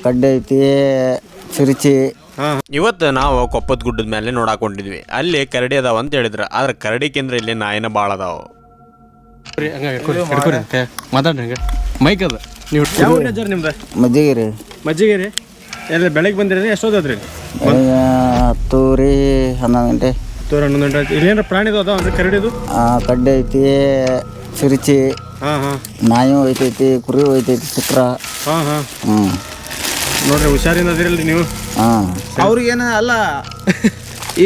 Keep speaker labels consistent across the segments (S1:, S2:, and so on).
S1: ಕಡ್ಡೆ ಐತಿ, ಸಿರಿಚಿ.
S2: ಇವತ್ತು ನಾವು ಕೊಪ್ಪದ ಗುಡ್ಡದ ಮೇಲೆ ನೋಡಾಕೊಂಡಿದ್ವಿ. ಅಲ್ಲಿ ಕರಡಿ ಅದಾವ ಅಂತ ಹೇಳಿದ್ರು. ಆದ್ರೆ ಕರಡಿ ಕೇಂದ್ರ ಇಲ್ಲಿ ನಾಯಿನ ಭಾಳ ಅದಾವ.
S3: ಮಾತಾಡ್ರಿ ಮೈಕ್ ಅದ. ನೀವು ಯಾವ ಊರಿನ ನಿಮ್ದು?
S1: ಮಜ್ಜಿಗೆ.
S3: ಮಜ್ಜಿಗೆ ಎಲ್ಲ ಬೆಳಗ್ಗೆ ಬಂದಿರಿ? ಎಷ್ಟೋದ್ರಿ?
S1: 10 ರೀ, 11 ಗಂಟೆ.
S3: 11 ಗಂಟೆ. ಇಲ್ಲೇನಾರ ಪ್ರಾಣಿದು ಅದಾವ ಅಂದ್ರೆ ಕರಡಿದು?
S1: ಕಡ್ಡೆ ಐತಿ, ಸಿರಿಚಿ, ನಾಯಿ ಹೋಯ್ತೈತಿ, ಕುರಿ ಹೋಯ್ತೈತಿ, ಶುಕ್ರ.
S3: ನೋಡ್ರಿ ಹುಷಾರಿಂದ ಅದಿರಲ್ರಿ ನೀವು.
S4: ಅವ್ರಿಗೇನ ಅಲ್ಲ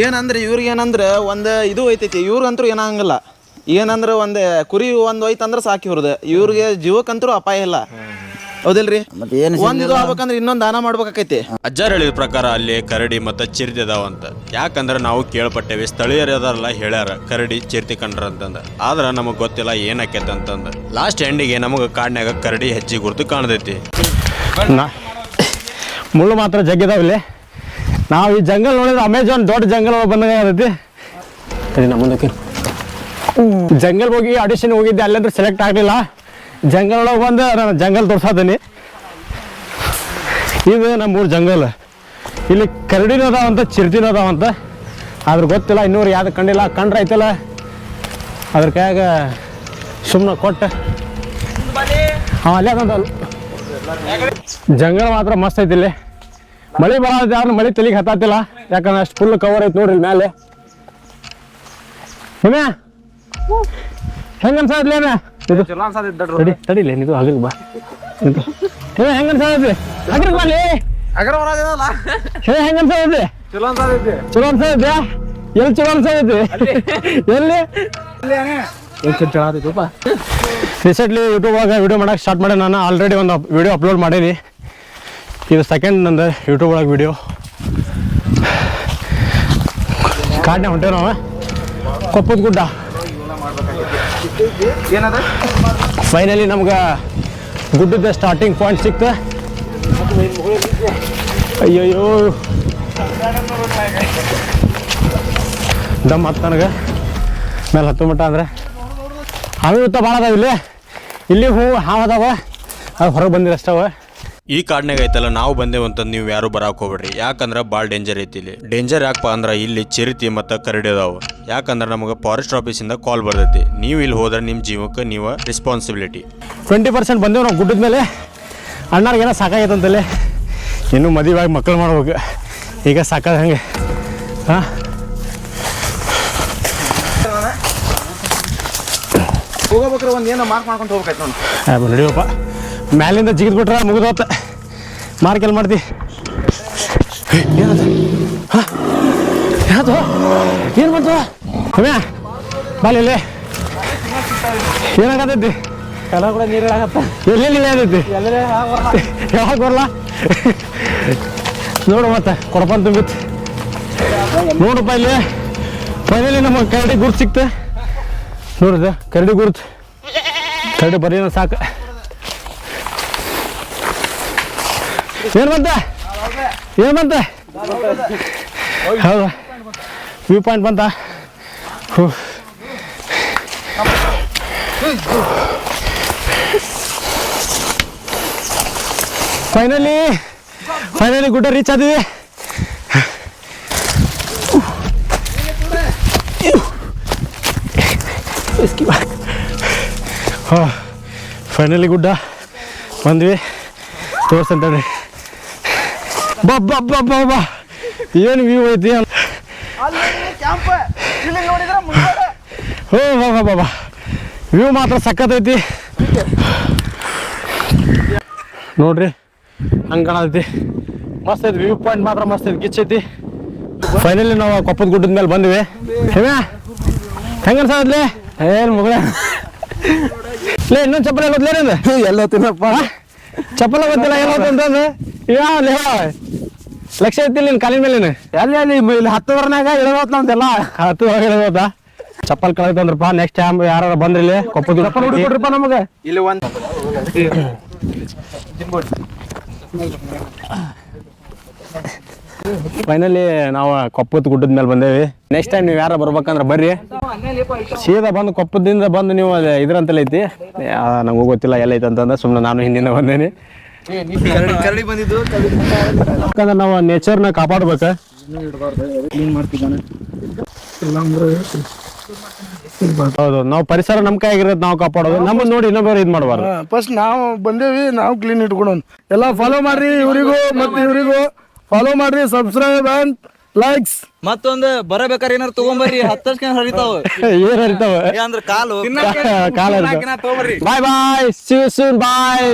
S4: ಏನಂದ್ರೆ ಇವ್ರಿಗೇನಂದ್ರೆ ಒಂದು ಇದು ಹೋಯ್ತೈತಿ. ಇವ್ರಿಗಂತೂ ಏನಾಗಂಗಿಲ್ಲ. ಏನಂದ್ರೆ ಒಂದು ಕುರಿ ಒಂದು ಹೋಯ್ತಂದ್ರೆ ಸಾಕಿ ಇವ್ರದ್ದು. ಇವ್ರಿಗೆ ಜೀವಕ್ಕಂತೂ ಅಪಾಯ ಇಲ್ಲ. ಹೌದಿಲ್ರಿ? ಒಂದು ಇದು ಆಗ್ಬೇಕಂದ್ರೆ ಇನ್ನೊಂದು ದಾನ ಮಾಡ್ಬೇಕಾಕೈತಿ.
S2: ಅಜ್ಜಾರ್ ಹೇಳಿದ ಪ್ರಕಾರ ಅಲ್ಲಿ ಕರಡಿ ಮತ್ತು ಚಿರತೆ ಅದಾವಂತ. ಯಾಕಂದ್ರೆ ನಾವು ಕೇಳ್ಪಟ್ಟೇವಿ, ಸ್ಥಳೀಯರು ಅದಾರಲ್ಲ ಹೇಳ್ಯಾರ ಕರಡಿ ಚಿರತೆ ಕಂಡ್ರ ಅಂತಂದ. ಆದ್ರೆ ನಮಗೆ ಗೊತ್ತಿಲ್ಲ ಏನಾಕೈತೆ ಅಂತಂದ. ಲಾಸ್ಟ್ ಎಂಡಿಗೆ ನಮಗೆ ಕಾಡ್ನ್ಯಾಗ ಕರಡಿ ಹೆಚ್ಚಿಗೆ ಗುರುತು ಕಾಣದೈತಿ.
S3: ಮುಳ್ಳು ಮಾತ್ರ ಜಗ್ಗಿದಾವಿಲ್ಲಿ. ನಾವು ಈ ಜಂಗಲ್ ನೋಡಿದ್ರೆ ಅಮೆಜಾನ್ ದೊಡ್ಡ ಜಂಗಲ್ ಬಂದಂಗೆ ಆಗತೈತಿ. ಸರಿ, ನಮ್ಮ ಮುಂದಕ್ಕೆ ಜಂಗಲ್ ಹೋಗಿ ಆಡಿಷನ್ ಹೋಗಿದ್ದೆ. ಅಲ್ಲಂದ್ರೆ ಸೆಲೆಕ್ಟ್ ಆಗಲಿಲ್ಲ. ಜಂಗಲ್ ಒಳಗೆ ಬಂದು ನಾನು ಜಂಗಲ್ ತೋರ್ಸಾತೀನಿ. ಇದು ನಮ್ಮೂರು ಜಂಗಲ್. ಇಲ್ಲಿ ಕರಡಿನೂ ಅದಾವಂತ, ಚಿರತಿನೂ ಅದಾವಂತ. ಆದ್ರೆ ಗೊತ್ತಿಲ್ಲ, ಇನ್ನೂರು ಯಾವ್ದು ಕಂಡಿಲ್ಲ. ಕಂಡ್ರೆ ಐತಲ್ಲ ಅದ್ರ ಕೈಯಾಗ ಸುಮ್ಮನೆ ಕೊಟ್ಟು ಅಲ್ಲೇ ಅದಂತ. ಜಂಗಲ್ ಮಾತ್ರ ಮಸ್ತ್ ಐತಿ. ಇಲ್ಲಿ ಮಳೆ ಬರೋದು ಯಾರು ಮಳೆ ತಲೆಗೆ ಹತ್ತಾತಿಲ್ಲ. ಯಾಕಂದ್ರೆ ಅಷ್ಟು ಫುಲ್ ಕವರ್ ಐತಿ ನೋಡ್ರಿ ಮೇಲೆ. ಏನೇ ಹೆಂಗ ಅನ್ಸಾದ್ಲಿ? ಏನ ಇದು ತಡಿಲಿ, ಇದು ಹಗರ್ ಬಾ. ಹೆಂಗ ಅನ್ಸಾದ್ರಿ? ಹಗರ್ ಬಾಲಿ ಹೆಂಗ ಅನ್ಸಾದ್ರಿ? ಚಲೋ ಅನ್ಸಾದ್ಯ? ಎಲ್ಲಿ ಚಲೋ ಅನ್ಸಾದೈತಿ? ಎಲ್ಲಿ ರೀಸೆಂಟ್ಲಿ ಯೂಟ್ಯೂಬ್ ಒಳಗೆ ವಿಡಿಯೋ ಮಾಡಕ್ಕೆ ಸ್ಟಾರ್ಟ್ ಮಾಡಿ. ನಾನು ಆಲ್ರೆಡಿ ಒಂದು ವಿಡಿಯೋ ಅಪ್ಲೋಡ್ ಮಾಡೀನಿ. ಇದು ಸೆಕೆಂಡ್ ನಂದು ಯೂಟ್ಯೂಬ್ ಒಳಗೆ ವಿಡಿಯೋ. ಕಾಡ್ನೆ ಹೊಂಟೇವೆ ನಾವು. ಕೊಪ್ಪದ ಗುಡ್ಡ ಫೈನಲಿ ನಮ್ಗೆ ಗುಡ್ಡದ ಸ್ಟಾರ್ಟಿಂಗ್ ಪಾಯಿಂಟ್ ಸಿಕ್ತು. ಅಯ್ಯಯ್ಯೋ ದಮ್ ಹತ್ತು ನನಗೆ ಮೇಲೆ ಹತ್ತು ಮಟ್ಟ. ಅಂದರೆ ಹಾವು ಇವತ್ತ ಭಾಳ ಅದಾವ ಇಲ್ಲಿ. ಇಲ್ಲಿ ಹಾವು ಅದಾವ, ಅದು ಹೊರಗೆ ಬಂದಿರಷ್ಟವ.
S2: ಈ ಕಾಡ್ನಾಗ ಐತಲ್ಲ ನಾವು ಬಂದೇವಂತಂದು ನೀವು ಯಾರು ಬರಾಕ್ ಹೋಗ್ಬೇಡ್ರಿ. ಯಾಕಂದ್ರೆ ಭಾಳ ಡೇಂಜರ್ ಐತಿ ಇಲ್ಲಿ. ಡೇಂಜರ್ ಯಾಕಪ್ಪ ಅಂದ್ರೆ ಇಲ್ಲಿ ಚಿರತಿ ಮತ್ತು ಕರಡಿ ಅದಾವು. ಯಾಕಂದ್ರೆ ನಮಗೆ ಫಾರೆಸ್ಟ್ ಆಫೀಸಿಂದ ಕಾಲ್ ಬರ್ತೈತಿ. ನೀವು ಇಲ್ಲಿ ಹೋದ್ರೆ ನಿಮ್ಮ ಜೀವಕ್ಕೆ ನೀವು ರೆಸ್ಪಾನ್ಸಿಬಿಲಿಟಿ.
S3: 20% ಬಂದೇವು ನಾವು ಗುಡ್ಡದ ಮೇಲೆ. ಅಣ್ಣಾರ್ಗೆ ಏನೋ ಸಾಕಾಗೈತಂತಲ್ಲಿ. ಇನ್ನೂ ಮದುವೆಯಾಗಿ ಮಕ್ಕಳು ಮಾಡ್ಬೇಕು. ಈಗ ಸಾಕಾದ ಹಂಗೆ. ಹಾಂ,
S4: ಹೋಗ್ಬೇಕ್ರೆ ಒಂದು ಏನೋ ಮಾರ್ಕ್ ಮಾಡ್ಕೊಂಡು ಹೋಗ್ಬೇಕಾಯ್ತು ನೋಡಿ.
S3: ನಡಿಯಪ್ಪ, ಮ್ಯಾಲಿಂದ ಜಿಗಿದ್ ಬಿಟ್ರೆ ಮುಗಿದೋತ. ಮಾರ್ಕ್ ಎಲ್ಲಿ ಮಾಡ್ತಿ? ಏನದು? ಏನು ಬಂತು? ಅಮ್ಯಾ ಬಾಲಿ ಇಲ್ಲಿ ಏನಾಗತೈತಿ?
S4: ಎಲ್ಲ ಕೂಡ ನೀರು ಆಗತ್ತ.
S3: ಎಲ್ಲೆಲ್ಲಿ ಆಗೈತಿ? ಯಾವಾಗ ಬರಲ್ಲ ನೋಡು. ಮತ್ತೆ ಕೊಡಪನ್ ತುಂಬಿತ್ತು ನೋಡಪ್ಪ. ಇಲ್ಲಿ ಫೈನಲಿ ನಮ್ಮ ಕರಡಿ ಗುರ್ತು ಸಿಕ್ತು ನೋಡಿದ. ಕರಡಿ ಗುರ್ತು, ಕರಡಿ ಬರೀ ಸಾಕು. ಏನು ಬಂತ? ಏನು ಬಂತ? ಹೌದಾ, ವ್ಯೂ ಪಾಯಿಂಟ್ ಬಂತ. ಫೈನಲಿ ಗುಡ್ಡ ರೀಚ್ ಆದ್ವಿ. ಫೈನಲಿ ಗುಡ್ಡ ಬಂದ್ವಿ. ತೋರ್ಸಂತೇಳಿ ಬಾ ಏನು ವ್ಯೂ ಐತಿ. ಬಾ ವ್ಯೂ ಮಾತ್ರ ಸಖತ್ತೈತಿ ನೋಡ್ರಿ. ಹಂಗೆ ಕಾಣತೈತಿ, ಮಸ್ತ್ ಐತಿ. ವ್ಯೂ ಪಾಯಿಂಟ್ ಮಾತ್ರ ಮಸ್ತ್ ಐತಿ, ಕಿಚ್ಚೈತಿ. ಫೈನಲಿ ನಾವು ಕೊಪ್ಪದ ಗುಡ್ಡದ ಮೇಲೆ ಬಂದ್ವಿ. ಹೆಂಗ ಅನ್ಸಾದ್ಲಿ? ಏನು ಮಗಳ ಲೇ, ಇನ್ನೊಂದು ಚಪ್ಪಲ್ ಎಲ್ಲೋದ್ಲೇನಂದ?
S4: ಎಲ್ಲ ತಿನ್ನಪ್ಪ,
S3: ಚಪ್ಪಲ ಗೊತ್ತಿಲ್ಲ ಎಲ್ಲೋತಂತಂದು. ಲಕ್ಷ ಐತಿಲ್ಲ ನಿನ್ನ ಕಾಲಿನ ಮೇಲೆ.
S4: ಅಲ್ಲಿ ಇಲ್ಲಿ 10 ವರ್ಷನಾಗ ಇಳೋತ್ ನಮ್ದೆಲ್ಲ
S3: 10 ವರ್ಷ ಇಳೋದ. ಚಪ್ಪಲ್ ಕಳೆದಂದ್ರಪ್ಪ. ನೆಕ್ಸ್ಟ್ ಟೈಮ್ ಯಾರು ಬಂದ್ರಿ ಇಲ್ಲಿ ಕೊಪ್ಪದ
S4: ಹುಡುಕೊಡ್ರಿಪ್ಪ ನಮಗೆ. ಇಲ್ಲಿ ಒಂದು
S3: ಫೈನಲಿ ನಾವು ಕೊಪ್ಪದ ಗುಡ್ಡದ ಮೇಲೆ ಬಂದೇವಿ. ನೆಕ್ಸ್ಟ್ ಟೈಮ್ ನೀವು ಯಾರು ಬರ್ಬೇಕಂದ್ರೆ ಬರ್ರಿ. ಸೀದಾ ಬಂದು ಕೊಪ್ಪದಿಂದ ಬಂದು ನೀವು ಇದ್ರಂತಲ್ಲ ಐತಿ, ನಮಗೂ ಗೊತ್ತಿಲ್ಲ ಎಲ್ಲೈತೆ ಅಂತಂದ್ರೆ ಸುಮ್ಮನೆ ನಾನು ಹಿಂದಿನ ಬಂದೇನಿ.
S4: ಕರಡಿ ಬಂದಿದ್ದು
S3: ಯಾಕಂದ್ರೆ ನಾವು ನೇಚರ್ನ ಕಾಪಾಡ್ಬೇಕು. ಹೌದು, ನಾವು ಪರಿಸರ ನಮ್ಮ ಕೈಯಾಗಿರೋದು ನಾವು ಕಾಪಾಡೋದು, ನಮ್ಮನ್ನ ನೋಡಿ ಇನ್ನೊಬ್ಬರು ಇದು ಮಾಡಬಾರ್ದು.
S5: ಫಸ್ಟ್ ನಾವು ಬಂದೇವಿ, ನಾವು ಕ್ಲೀನ್ ಇಟ್ಕೊಳೋಣ. ಎಲ್ಲ ಫಾಲೋ ಮಾಡ್ರಿ, ಇವರಿಗೂ ಮತ್ತೆ ಇವರಿಗೂ ಫಾಲೋ ಮಾಡ್ರಿ, ಸಬ್ಸ್ಕ್ರೈಬ್ ಅಂಡ್ ಲೈಕ್ಸ್.
S4: ಮತ್ತೊಂದು ಬರಬೇಕಾರೆ ಏನಾರು ತಗೊಂಬರ್ರಿ, 10 ವರ್ಷ ಹರಿತಾವ
S3: ಏನ್ ಹರಿತಾವ
S4: ಅಂದ್ರೆ ಕಾಲು
S3: ಕಾಲ. ಬಾಯ್ ಬಾಯ್, ಸಿ ಯು ಸೂನ್, ಬಾಯ್.